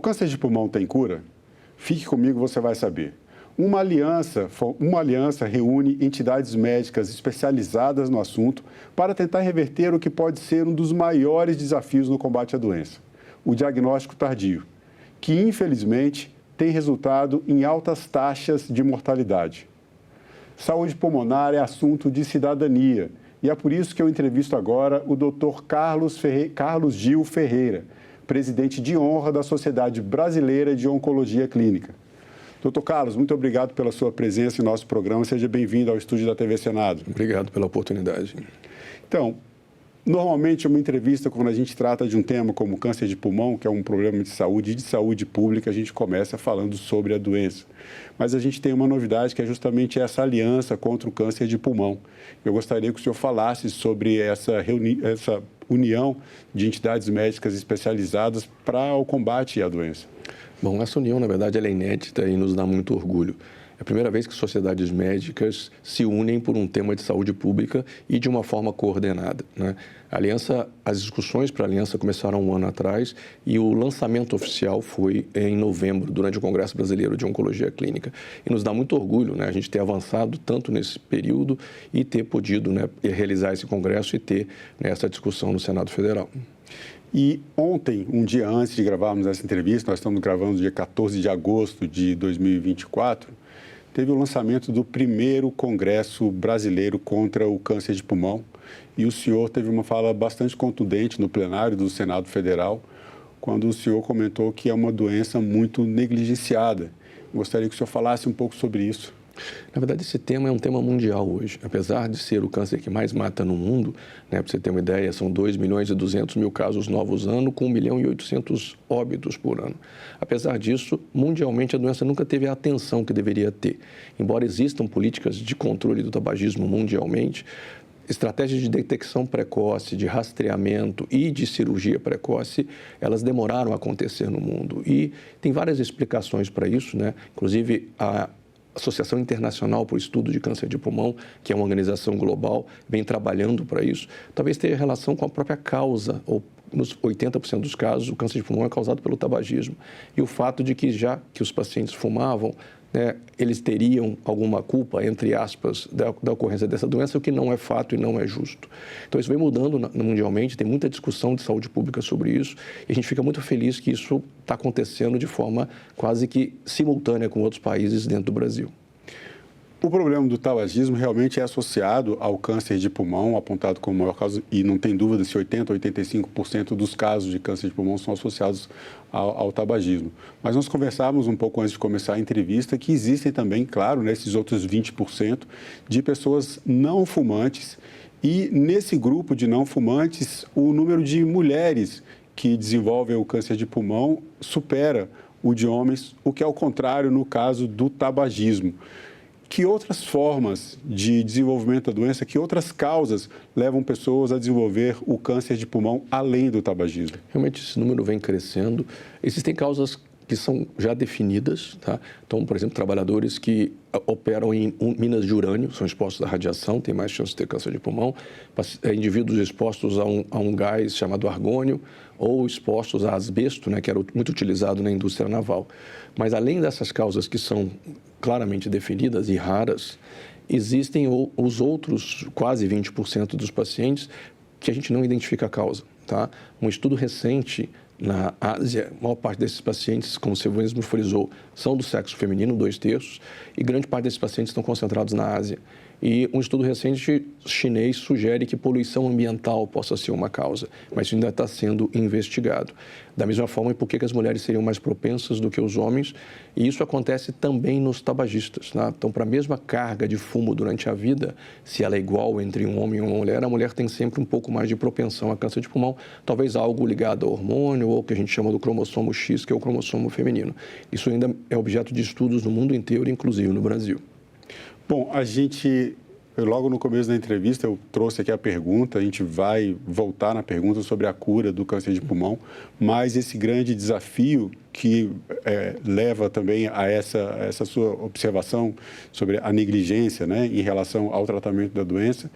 câncer de pulmão tem cura? Fique comigo, você vai saber. Uma aliança reúne entidades médicas especializadas no assunto para tentar reverter o que pode ser um dos maiores desafios no combate à doença, o diagnóstico tardio, que infelizmente tem resultado em altas taxas de mortalidade. Saúde pulmonar é assunto de cidadania e é por isso que eu entrevisto agora o Dr. Carlos Gil Ferreira, presidente de honra da Sociedade Brasileira de Oncologia Clínica. Doutor Carlos, muito obrigado pela sua presença em nosso programa. Seja bem-vindo ao estúdio da TV Senado. Obrigado pela oportunidade. Então, normalmente uma entrevista, quando a gente trata de um tema como câncer de pulmão, que é um problema de saúde pública, a gente começa falando sobre a doença. Mas a gente tem uma novidade que é justamente essa aliança contra o câncer de pulmão. Eu gostaria que o senhor falasse sobre essa união de entidades médicas especializadas para o combate à doença. Bom, essa união, na verdade, ela é inédita e nos dá muito orgulho. É a primeira vez que sociedades médicas se unem por um tema de saúde pública e de uma forma coordenada, né? As discussões para a aliança começaram um ano atrás e o lançamento oficial foi em novembro, durante o Congresso Brasileiro de Oncologia Clínica. E nos dá muito orgulho, né, a gente ter avançado tanto nesse período e ter podido, né, realizar esse congresso e ter, né, essa discussão no Senado Federal. E ontem, um dia antes de gravarmos essa entrevista, nós estamos gravando no dia 14 de agosto de 2024, teve o lançamento do primeiro Congresso Brasileiro contra o Câncer de Pulmão. E o senhor teve uma fala bastante contundente no plenário do Senado Federal, quando o senhor comentou que é uma doença muito negligenciada. Gostaria que o senhor falasse um pouco sobre isso. Na verdade, esse tema é um tema mundial hoje. Apesar de ser o câncer que mais mata no mundo, né, para você ter uma ideia, são 2.200.000 casos novos ano, com 1.800.000 óbitos por ano. Apesar disso, mundialmente, a doença nunca teve a atenção que deveria ter. Embora existam políticas de controle do tabagismo mundialmente, estratégias de detecção precoce, de rastreamento e de cirurgia precoce, elas demoraram a acontecer no mundo. E tem várias explicações para isso, né? Inclusive, a Associação Internacional para o Estudo de Câncer de Pulmão, que é uma organização global, vem trabalhando para isso. Talvez tenha relação com a própria causa, ou nos 80% dos casos, o câncer de pulmão é causado pelo tabagismo. E o fato de que, já que os pacientes fumavam, né, eles teriam alguma culpa, entre aspas, da ocorrência dessa doença, o que não é fato e não é justo. Então, isso vem mudando mundialmente, tem muita discussão de saúde pública sobre isso, e a gente fica muito feliz que isso está acontecendo de forma quase que simultânea com outros países dentro do Brasil. O problema do tabagismo realmente é associado ao câncer de pulmão, apontado como maior causa, e não tem dúvida se 80% a 85% dos casos de câncer de pulmão são associados ao tabagismo. Mas nós conversávamos um pouco antes de começar a entrevista que existem também, claro, nesses outros 20% de pessoas não fumantes, e nesse grupo de não fumantes, o número de mulheres que desenvolvem o câncer de pulmão supera o de homens, o que é o contrário no caso do tabagismo. Que outras formas de desenvolvimento da doença, que outras causas levam pessoas a desenvolver o câncer de pulmão além do tabagismo? Realmente esse número vem crescendo. Existem causas que são já definidas, tá? Então, por exemplo, trabalhadores que operam em minas de urânio, são expostos à radiação, têm mais chance de ter câncer de pulmão. Indivíduos expostos a um gás chamado argônio ou expostos a asbesto, né, que era muito utilizado na indústria naval. Mas além dessas causas que são claramente definidas e raras, existem os outros quase 20% dos pacientes que a gente não identifica a causa, tá? Um estudo recente na Ásia, a maior parte desses pacientes, como você mesmo frisou, são do sexo feminino, 2/3, e grande parte desses pacientes estão concentrados na Ásia. E um estudo recente chinês sugere que poluição ambiental possa ser uma causa, mas isso ainda está sendo investigado. Da mesma forma, por que as mulheres seriam mais propensas do que os homens? E isso acontece também nos tabagistas, né? Então, para a mesma carga de fumo durante a vida, se ela é igual entre um homem e uma mulher, a mulher tem sempre um pouco mais de propensão a câncer de pulmão, talvez algo ligado ao hormônio ou o que a gente chama do cromossomo X, que é o cromossomo feminino. Isso ainda é objeto de estudos no mundo inteiro, inclusive no Brasil. Bom, logo no começo da entrevista, eu trouxe aqui a pergunta, a gente vai voltar na pergunta sobre a cura do câncer de pulmão, mas esse grande desafio que leva também a essa sua observação sobre a negligência, né, em relação ao tratamento da doença,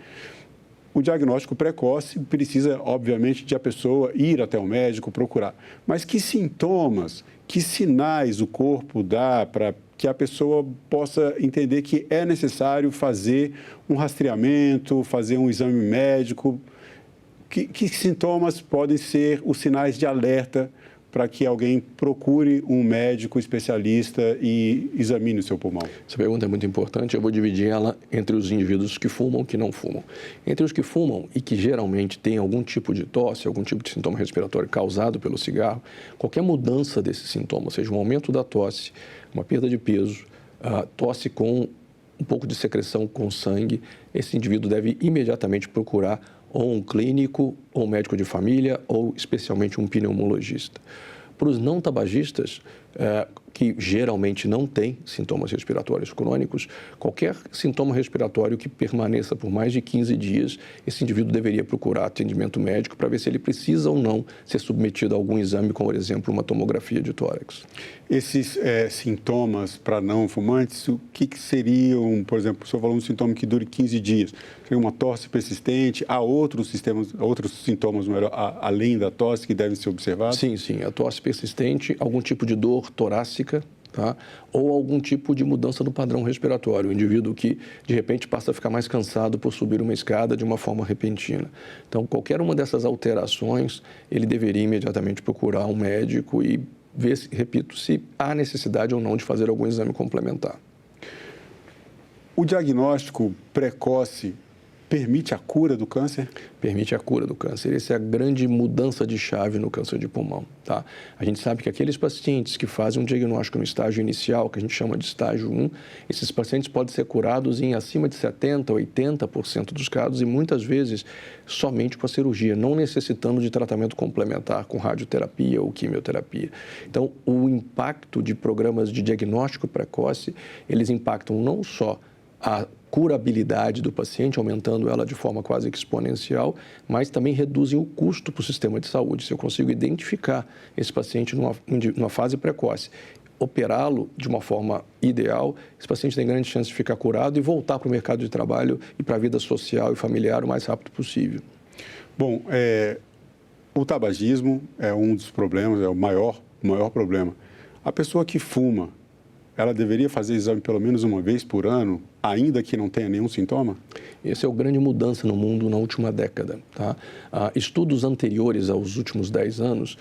O diagnóstico precoce precisa, obviamente, de a pessoa ir até o médico, procurar. Mas que sintomas, que sinais o corpo dá para que a pessoa possa entender que é necessário fazer um rastreamento, fazer um exame médico? Que sintomas podem ser os sinais de alerta para que alguém procure um médico especialista e examine o seu pulmão? Essa pergunta é muito importante. Eu vou dividir ela entre os indivíduos que fumam e que não fumam. Entre os que fumam e que geralmente têm algum tipo de tosse, algum tipo de sintoma respiratório causado pelo cigarro, qualquer mudança desse sintoma, ou seja, um aumento da tosse, uma perda de peso, tosse com um pouco de secreção com sangue, esse indivíduo deve imediatamente procurar ou um clínico, ou um médico de família, ou especialmente um pneumologista. Para os não tabagistas, que geralmente não têm sintomas respiratórios crônicos, qualquer sintoma respiratório que permaneça por mais de 15 dias, esse indivíduo deveria procurar atendimento médico para ver se ele precisa ou não ser submetido a algum exame, como, por exemplo, uma tomografia de tórax. Esses sintomas para não fumantes, o que seriam, por exemplo, o senhor falou um sintoma que dure 15 dias, seria uma tosse persistente, há outros sintomas além da tosse que devem ser observados? Sim, a tosse persistente, algum tipo de dor torácica, tá? Ou algum tipo de mudança no padrão respiratório, o indivíduo que de repente passa a ficar mais cansado por subir uma escada de uma forma repentina. Então, qualquer uma dessas alterações, ele deveria imediatamente procurar um médico e ver, repito, se há necessidade ou não de fazer algum exame complementar. O diagnóstico precoce permite a cura do câncer? Permite a cura do câncer. Essa é a grande mudança de chave no câncer de pulmão, tá? A gente sabe que aqueles pacientes que fazem um diagnóstico no estágio inicial, que a gente chama de estágio 1, esses pacientes podem ser curados em acima de 70%, 80% dos casos e muitas vezes somente com a cirurgia, não necessitando de tratamento complementar com radioterapia ou quimioterapia. Então, o impacto de programas de diagnóstico precoce, eles impactam não só a curabilidade do paciente, aumentando ela de forma quase que exponencial, mas também reduzem o custo para o sistema de saúde. Se eu consigo identificar esse paciente numa fase precoce, operá-lo de uma forma ideal, esse paciente tem grande chance de ficar curado e voltar para o mercado de trabalho e para a vida social e familiar o mais rápido possível. Bom, o tabagismo é um dos problemas, é o maior problema. A pessoa que fuma, ela deveria fazer exame pelo menos uma vez por ano, ainda que não tenha nenhum sintoma? Essa é a grande mudança no mundo na última década, tá? Estudos anteriores aos últimos 10 anos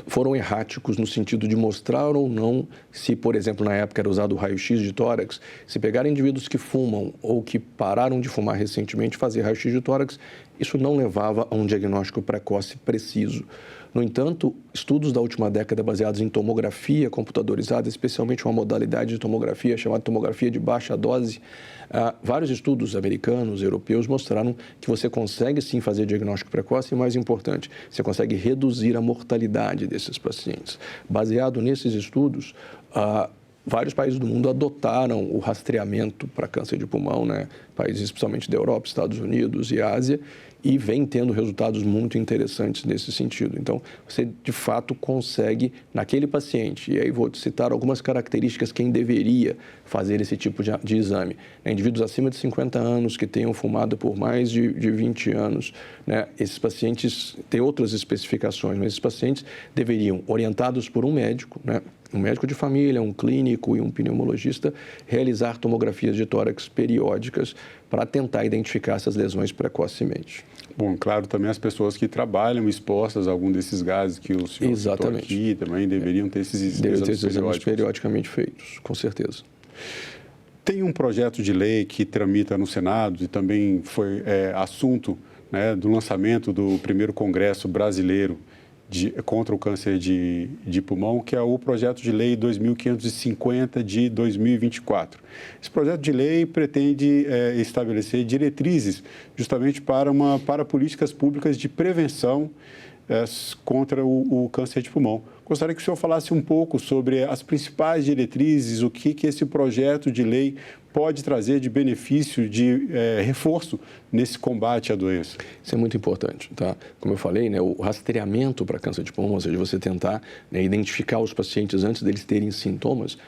foram erráticos no sentido de mostrar ou não se, por exemplo, na época era usado o raio-x de tórax, se pegar indivíduos que fumam ou que pararam de fumar recentemente, fazer raio-x de tórax, isso não levava a um diagnóstico precoce preciso. No entanto, estudos da última década baseados em tomografia computadorizada, especialmente uma modalidade de tomografia chamada tomografia de baixa dose, vários estudos americanos, europeus, mostraram que você consegue sim fazer diagnóstico precoce e, mais importante, você consegue reduzir a mortalidade desses pacientes. Baseado nesses estudos, vários países do mundo adotaram o rastreamento para câncer de pulmão, né? Países especialmente da Europa, Estados Unidos e Ásia, e vem tendo resultados muito interessantes nesse sentido. Então, você de fato consegue, naquele paciente, e aí vou te citar algumas características quem deveria fazer esse tipo de exame. Indivíduos acima de 50 anos que tenham fumado por mais de 20 anos, né? Esses pacientes têm outras especificações, mas esses pacientes deveriam, orientados por um médico, né? Um médico de família, um clínico e um pneumologista, realizar tomografias de tórax periódicas para tentar identificar essas lesões precocemente. Bom, claro, também as pessoas que trabalham expostas a algum desses gases que o senhor citou aqui também deveriam ter esses exames periodicamente feitos, com certeza. Tem um projeto de lei que tramita no Senado e também foi assunto, né, do lançamento do primeiro Congresso Brasileiro contra o câncer de pulmão, que é o projeto de lei 2550 de 2024. Esse projeto de lei pretende estabelecer diretrizes justamente para políticas públicas de prevenção contra o câncer de pulmão. Gostaria que o senhor falasse um pouco sobre as principais diretrizes, o que esse projeto de lei pode trazer de benefício, de reforço nesse combate à doença. Isso é muito importante, tá? Como eu falei, né, o rastreamento para câncer de pulmão, ou seja, você tentar, né, identificar os pacientes antes deles terem sintomas,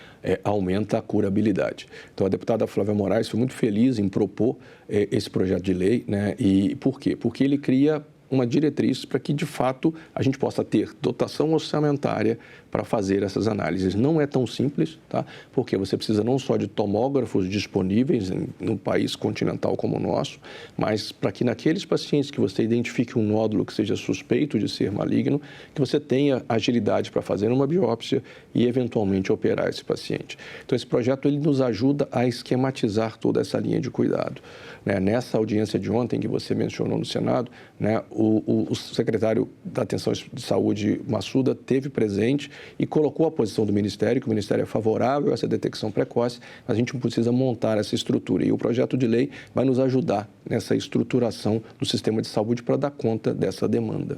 aumenta a curabilidade. Então, a deputada Flávia Moraes foi muito feliz em propor esse projeto de lei, né? E por quê? Porque ele cria uma diretriz para que, de fato, a gente possa ter dotação orçamentária para fazer essas análises. Não é tão simples, tá? Porque você precisa não só de tomógrafos disponíveis num país continental como o nosso, mas para que naqueles pacientes que você identifique um nódulo que seja suspeito de ser maligno, que você tenha agilidade para fazer uma biópsia e, eventualmente, operar esse paciente. Então, esse projeto ele nos ajuda a esquematizar toda essa linha de cuidado. Né? Nessa audiência de ontem que você mencionou no Senado, né, o secretário da Atenção de Saúde, Massuda, teve presente e colocou a posição do Ministério, que o Ministério é favorável a essa detecção precoce, mas a gente precisa montar essa estrutura. E o projeto de lei vai nos ajudar nessa estruturação do sistema de saúde para dar conta dessa demanda.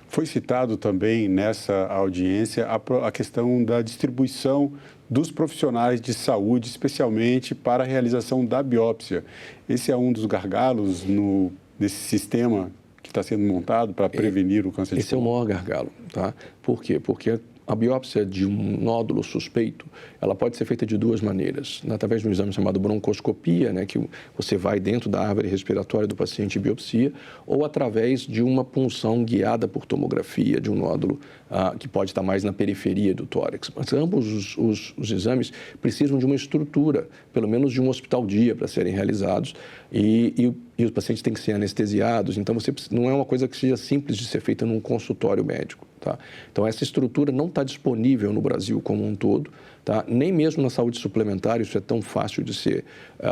Foi citado também nessa audiência a questão da distribuição dos profissionais de saúde, especialmente para a realização da biópsia. Esse é um dos gargalos desse sistema que está sendo montado para prevenir o câncer de pulmão. Esse é o maior gargalo, tá? Por quê? Porque a biópsia de um nódulo suspeito, ela pode ser feita de duas maneiras. Através de um exame chamado broncoscopia, né, que você vai dentro da árvore respiratória do paciente e biopsia, ou através de uma punção guiada por tomografia de um nódulo que pode estar mais na periferia do tórax. Mas ambos os exames precisam de uma estrutura, pelo menos de um hospital-dia para serem realizados, e os pacientes têm que ser anestesiados, então não é uma coisa que seja simples de ser feita num consultório médico. Tá? Então, essa estrutura não está disponível no Brasil como um todo, tá? Nem mesmo na saúde suplementar isso é tão fácil de ser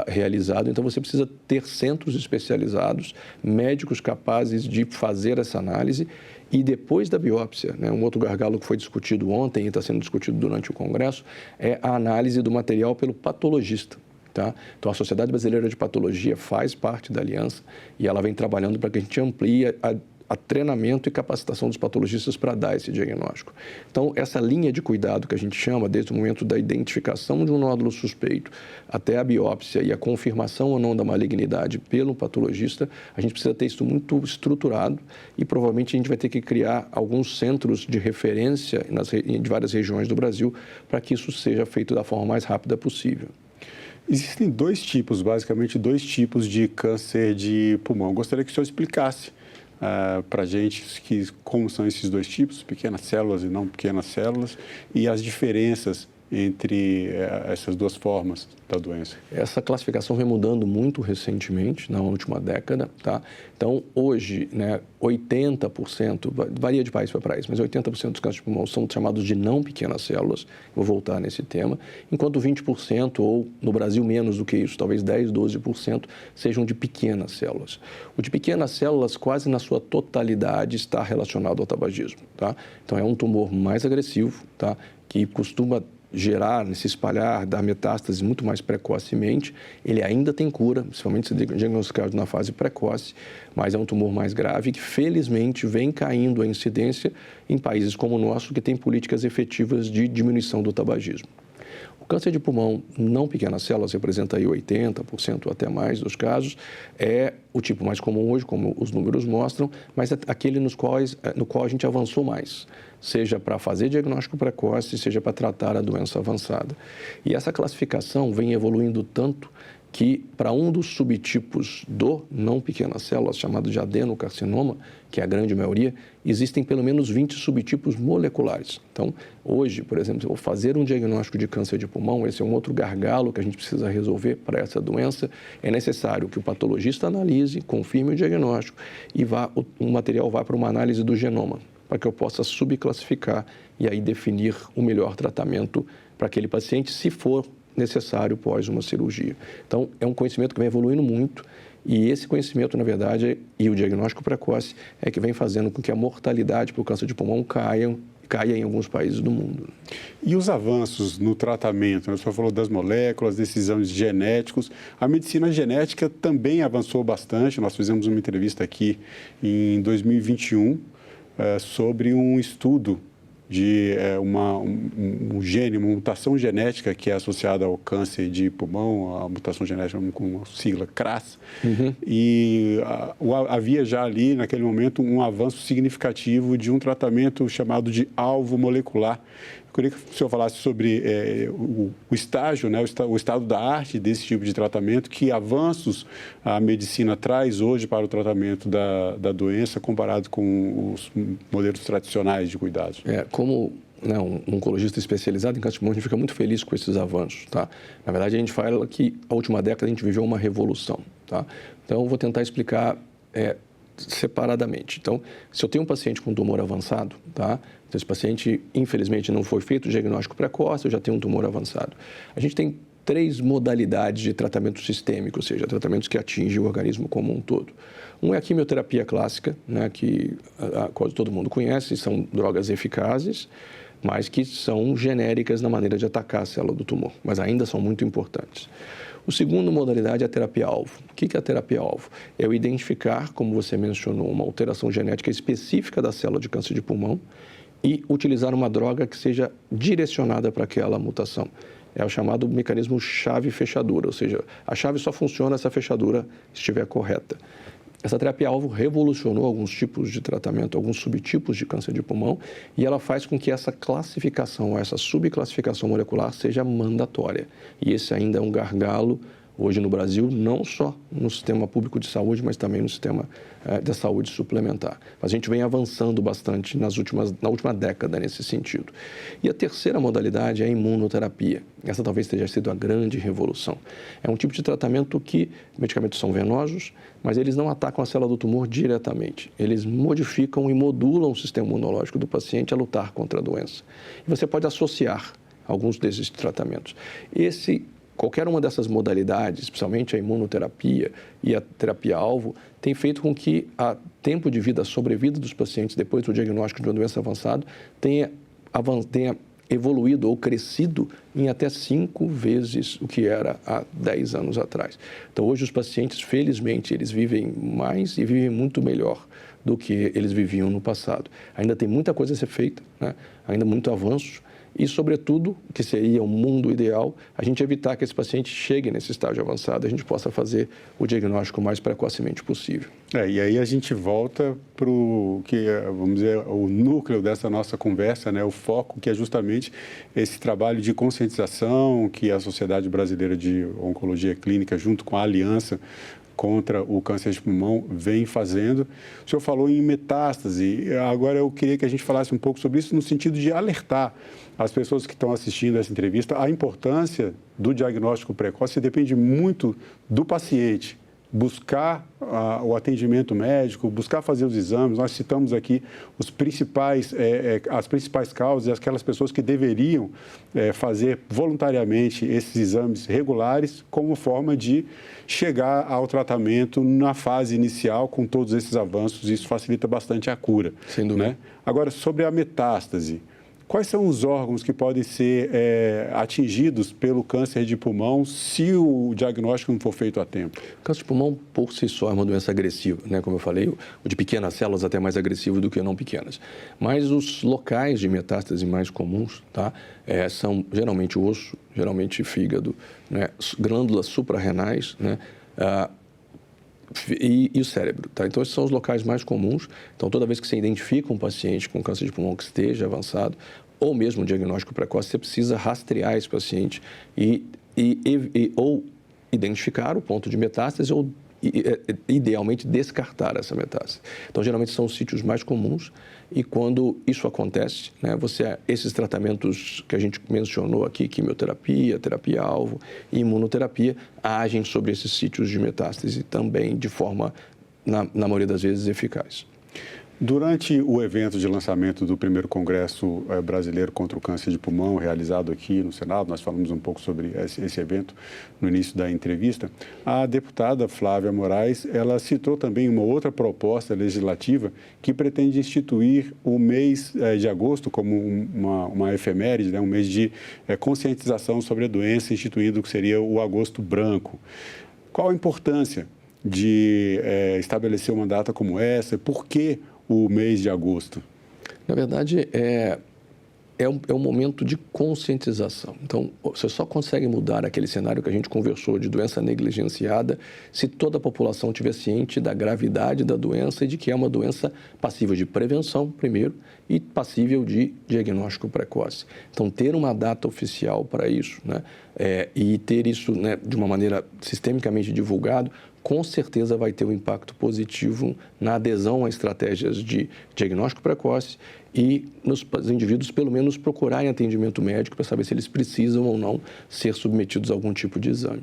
realizado. Então, você precisa ter centros especializados, médicos capazes de fazer essa análise e depois da biópsia, né? Um outro gargalo que foi discutido ontem e está sendo discutido durante o Congresso é a análise do material pelo patologista. Tá? Então, a Sociedade Brasileira de Patologia faz parte da aliança e ela vem trabalhando para que a gente amplie a treinamento e capacitação dos patologistas para dar esse diagnóstico. Então, essa linha de cuidado que a gente chama, desde o momento da identificação de um nódulo suspeito até a biópsia e a confirmação ou não da malignidade pelo patologista, a gente precisa ter isso muito estruturado e provavelmente a gente vai ter que criar alguns centros de referência em várias regiões do Brasil para que isso seja feito da forma mais rápida possível. Existem basicamente dois tipos de câncer de pulmão. Gostaria que o senhor explicasse para a gente como são esses dois tipos, pequenas células e não pequenas células, e as diferenças entre essas duas formas da doença. Essa classificação vem mudando muito recentemente, na última década, tá? Então, hoje, né, 80%, varia de país para país, mas 80% dos cânceres de pulmão são chamados de não pequenas células, vou voltar nesse tema, enquanto 20%, ou no Brasil menos do que isso, talvez 10%, 12%, sejam de pequenas células. O de pequenas células, quase na sua totalidade, está relacionado ao tabagismo, tá? Então, é um tumor mais agressivo, tá? Que costuma gerar, se espalhar, dar metástase muito mais precocemente. Ele ainda tem cura, principalmente se diagnosticado na fase precoce, mas é um tumor mais grave que, felizmente, vem caindo a incidência em países como o nosso, que tem políticas efetivas de diminuição do tabagismo. O câncer de pulmão não pequenas células representa aí 80% ou até mais dos casos. É o tipo mais comum hoje, como os números mostram, mas é aquele no qual a gente avançou mais, seja para fazer diagnóstico precoce, seja para tratar a doença avançada. E essa classificação vem evoluindo tanto que, para um dos subtipos do não pequenas células, chamado de adenocarcinoma, que é a grande maioria, existem pelo menos 20 subtipos moleculares. Então, hoje, por exemplo, se eu vou fazer um diagnóstico de câncer de pulmão, esse é um outro gargalo que a gente precisa resolver para essa doença, é necessário que o patologista analise, confirme o diagnóstico e o material vá para uma análise do genoma, para que eu possa subclassificar e aí definir o melhor tratamento para aquele paciente, se for necessário pós uma cirurgia. Então, é um conhecimento que vem evoluindo muito e esse conhecimento, na verdade, e o diagnóstico precoce é que vem fazendo com que a mortalidade por câncer de pulmão caia em alguns países do mundo. E os avanços no tratamento? O senhor falou das moléculas, desses exames genéticos. A medicina genética também avançou bastante. Nós fizemos uma entrevista aqui em 2021 sobre um estudo de um gene, uma mutação genética que é associada ao câncer de pulmão, a mutação genética com a sigla CRAS. E havia já ali, naquele momento, um avanço significativo de um tratamento chamado de alvo molecular. Eu queria que o senhor falasse sobre o estágio, né, o estado da arte desse tipo de tratamento, que avanços a medicina traz hoje para o tratamento da doença comparado com os modelos tradicionais de cuidados. Como um oncologista especializado em câncer de pulmão, a gente fica muito feliz com esses avanços, tá? Na verdade, a gente fala que a última década a gente viveu uma revolução, tá? Então, eu vou tentar explicar separadamente. Então, se eu tenho um paciente com tumor avançado, tá? Então, esse paciente, infelizmente, não foi feito o diagnóstico precoce, eu já tenho um tumor avançado. A gente tem 3 modalidades de tratamento sistêmico, ou seja, tratamentos que atingem o organismo como um todo. Um é a quimioterapia clássica, né, que quase todo mundo conhece, são drogas eficazes, mas que são genéricas na maneira de atacar a célula do tumor, mas ainda são muito importantes. O segundo modalidade é a terapia-alvo. O que é a terapia-alvo? É o identificar, como você mencionou, uma alteração genética específica da célula de câncer de pulmão e utilizar uma droga que seja direcionada para aquela mutação. É o chamado mecanismo chave-fechadura, ou seja, a chave só funciona se a fechadura estiver correta. Essa terapia-alvo revolucionou alguns tipos de tratamento, alguns subtipos de câncer de pulmão, e ela faz com que essa classificação, essa subclassificação molecular seja mandatória. E esse ainda é um gargalo hoje no Brasil, não só no sistema público de saúde, mas também no sistema da saúde suplementar. Mas a gente vem avançando bastante na última década nesse sentido. E a terceira modalidade é a imunoterapia. Essa talvez tenha sido a grande revolução. É um tipo de tratamento que medicamentos são venosos, mas eles não atacam a célula do tumor diretamente. Eles modificam e modulam o sistema imunológico do paciente a lutar contra a doença. E você pode associar alguns desses tratamentos. Qualquer uma dessas modalidades, especialmente a imunoterapia e a terapia-alvo, tem feito com que a tempo de vida, a sobrevida dos pacientes depois do diagnóstico de uma doença avançada tenha evoluído ou crescido em até 5 vezes o que era há 10 anos atrás. Então, hoje os pacientes, felizmente, eles vivem mais e vivem muito melhor do que eles viviam no passado. Ainda tem muita coisa a ser feita, né? Ainda muito avanço. E, sobretudo, que seria o mundo ideal, a gente evitar que esse paciente chegue nesse estágio avançado, a gente possa fazer o diagnóstico o mais precocemente possível. E aí a gente volta para o que, vamos dizer, o núcleo dessa nossa conversa, né? O foco, que é justamente esse trabalho de conscientização que a Sociedade Brasileira de Oncologia Clínica, junto com a Aliança contra o câncer de pulmão, vem fazendo. O senhor falou em metástase, agora eu queria que a gente falasse um pouco sobre isso no sentido de alertar as pessoas que estão assistindo essa entrevista a importância do diagnóstico precoce. Depende muito do paciente buscar o atendimento médico, buscar fazer os exames. Nós citamos aqui as principais causas e aquelas pessoas que deveriam fazer voluntariamente esses exames regulares como forma de chegar ao tratamento na fase inicial com todos esses avanços. Isso facilita bastante a cura. Sem dúvida. Né? Agora, sobre a metástase, quais são os órgãos que podem ser atingidos pelo câncer de pulmão se o diagnóstico não for feito a tempo? O câncer de pulmão, por si só, é uma doença agressiva, né? Como eu falei, o de pequenas células até mais agressivo do que não pequenas. Mas os locais de metástase mais comuns, tá? São geralmente o osso, geralmente fígado, né? Glândulas suprarrenais, né? E o cérebro, tá? Então, esses são os locais mais comuns. Então, toda vez que você identifica um paciente com câncer de pulmão que esteja avançado, ou mesmo um diagnóstico precoce, você precisa rastrear esse paciente ou identificar o ponto de metástase ou, idealmente, descartar essa metástase. Então, geralmente, são os sítios mais comuns e quando isso acontece, né, esses tratamentos que a gente mencionou aqui, quimioterapia, terapia-alvo e imunoterapia, agem sobre esses sítios de metástase também de forma, na maioria das vezes, eficaz. Durante o evento de lançamento do primeiro Congresso Brasileiro contra o Câncer de Pulmão, realizado aqui no Senado, nós falamos um pouco sobre esse evento no início da entrevista, a deputada Flávia Moraes, ela citou também uma outra proposta legislativa que pretende instituir o mês de agosto como uma efeméride, né, um mês de conscientização sobre a doença, instituindo o que seria o agosto branco. Qual a importância de estabelecer uma data como essa? Por que o mês de agosto? Na verdade, é um momento de conscientização. Então, você só consegue mudar aquele cenário que a gente conversou de doença negligenciada se toda a população estiver ciente da gravidade da doença e de que é uma doença passível de prevenção, primeiro, e passível de diagnóstico precoce. Então, ter uma data oficial para isso, né, e ter isso, né, de uma maneira sistemicamente divulgado, com certeza vai ter um impacto positivo na adesão a estratégias de diagnóstico precoce e nos indivíduos, pelo menos, procurarem atendimento médico para saber se eles precisam ou não ser submetidos a algum tipo de exame.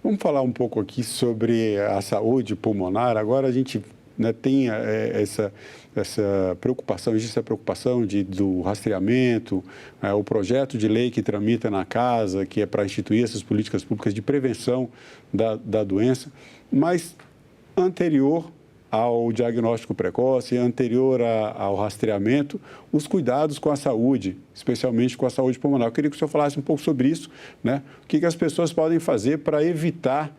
Vamos falar um pouco aqui sobre a saúde pulmonar. Agora a gente, né, tem essa preocupação, existe a preocupação do rastreamento, o projeto de lei que tramita na casa, que é para instituir essas políticas públicas de prevenção da doença, mas anterior ao diagnóstico precoce, anterior ao rastreamento, os cuidados com a saúde, especialmente com a saúde pulmonar. Eu queria que o senhor falasse um pouco sobre isso, né? O que as pessoas podem fazer para evitar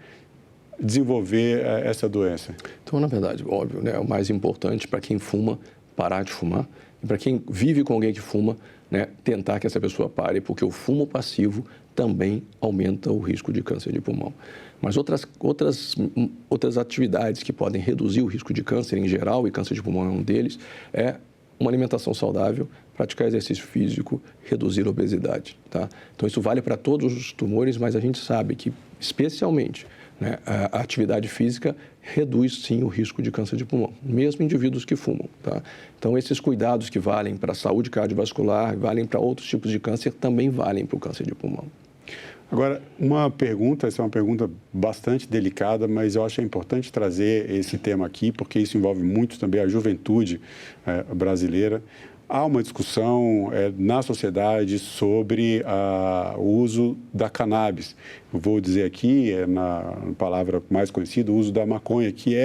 desenvolver essa doença? Então, na verdade, óbvio, né, o mais importante para quem fuma, parar de fumar, e para quem vive com alguém que fuma, né, tentar que essa pessoa pare, porque o fumo passivo também aumenta o risco de câncer de pulmão. Mas outras atividades que podem reduzir o risco de câncer em geral, e câncer de pulmão é um deles, é uma alimentação saudável, praticar exercício físico, reduzir a obesidade. Tá? Então, isso vale para todos os tumores, mas a gente sabe que, especialmente, né, a atividade física reduz, sim, o risco de câncer de pulmão, mesmo indivíduos que fumam. Tá? Então, esses cuidados que valem para a saúde cardiovascular, valem para outros tipos de câncer, também valem para o câncer de pulmão. Agora, essa é uma pergunta bastante delicada, mas eu acho importante trazer esse tema aqui, porque isso envolve muito também a juventude brasileira. Há uma discussão na sociedade sobre o uso da cannabis. Eu vou dizer aqui, na palavra mais conhecida, o uso da maconha, que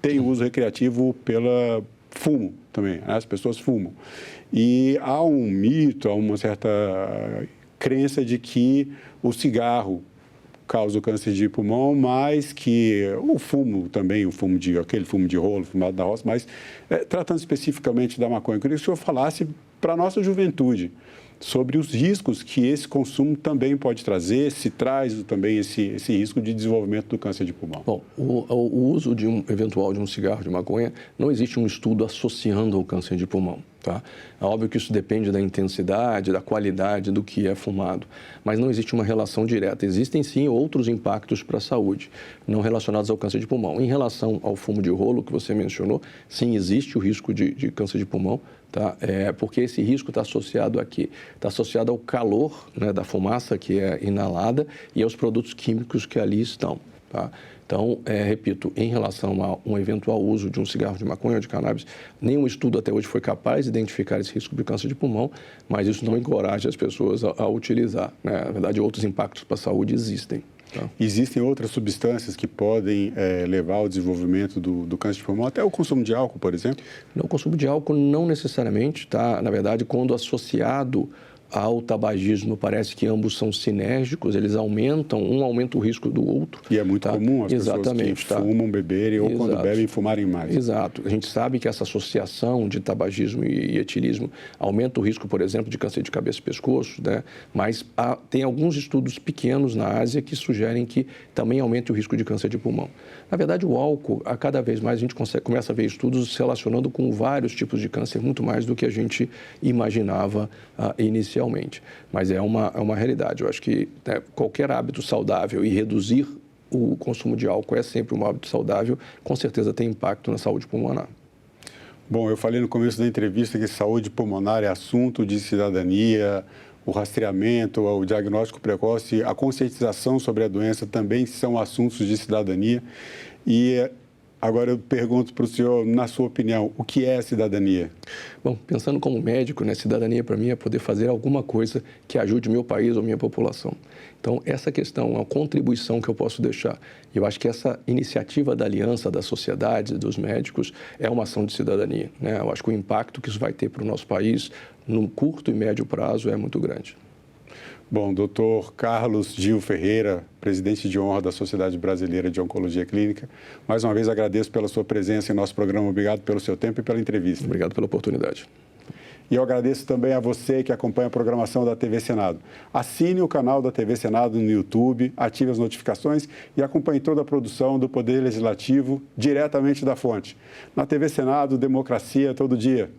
tem uso recreativo pela fumo também, né? As pessoas fumam. E há um mito, há uma certa crença de que o cigarro causa o câncer de pulmão, mas que o fumo também, aquele fumo de rolo, fumado da roça, mas tratando especificamente da maconha, eu queria que o senhor falasse para a nossa juventude sobre os riscos que esse consumo também pode trazer, se traz também esse risco de desenvolvimento do câncer de pulmão. Bom, o uso eventual de um cigarro de maconha, não existe um estudo associando ao câncer de pulmão. Tá? É óbvio que isso depende da intensidade, da qualidade do que é fumado, mas não existe uma relação direta. Existem, sim, outros impactos para a saúde, não relacionados ao câncer de pulmão. Em relação ao fumo de rolo, que você mencionou, sim, existe o risco de câncer de pulmão, tá? Porque esse risco está associado a quê? Está associado ao calor, né, da fumaça que é inalada e aos produtos químicos que ali estão. Tá? Então, repito, em relação a um eventual uso de um cigarro de maconha ou de cannabis, nenhum estudo até hoje foi capaz de identificar esse risco de câncer de pulmão, mas isso não encoraja as pessoas a utilizar. Né? Na verdade, outros impactos para a saúde existem. Tá? Existem outras substâncias que podem levar ao desenvolvimento do câncer de pulmão, até o consumo de álcool, por exemplo? Não, o consumo de álcool não necessariamente, tá? Na verdade, quando associado ao tabagismo, parece que ambos são sinérgicos, eles aumentam, um aumenta o risco do outro. E é muito comum as Exatamente, pessoas que fumam, beberem ou quando bebem, fumarem mais. Exato. A gente sabe que essa associação de tabagismo e etilismo aumenta o risco, por exemplo, de câncer de cabeça e pescoço, né? Mas tem alguns estudos pequenos na Ásia que sugerem que também aumenta o risco de câncer de pulmão. Na verdade, o álcool, a cada vez mais a gente começa a ver estudos se relacionando com vários tipos de câncer, muito mais do que a gente imaginava inicialmente. Mas é uma realidade. Eu acho que qualquer hábito saudável e reduzir o consumo de álcool é sempre um hábito saudável, com certeza tem impacto na saúde pulmonar. Bom, eu falei no começo da entrevista que saúde pulmonar é assunto de cidadania, o rastreamento, o diagnóstico precoce, a conscientização sobre a doença também são assuntos de cidadania. E agora eu pergunto para o senhor, na sua opinião, o que é a cidadania? Bom, pensando como médico, né, cidadania para mim é poder fazer alguma coisa que ajude meu país ou minha população. Então, essa questão é uma contribuição que eu posso deixar. Eu acho que essa iniciativa da aliança da sociedade, dos médicos, é uma ação de cidadania, né? Eu acho que o impacto que isso vai ter para o nosso país, no curto e médio prazo, é muito grande. Bom, doutor Carlos Gil Ferreira, presidente de honra da Sociedade Brasileira de Oncologia Clínica, mais uma vez agradeço pela sua presença em nosso programa. Obrigado pelo seu tempo e pela entrevista. Obrigado pela oportunidade. E eu agradeço também a você que acompanha a programação da TV Senado. Assine o canal da TV Senado no YouTube, ative as notificações e acompanhe toda a produção do Poder Legislativo diretamente da fonte. Na TV Senado, democracia todo dia.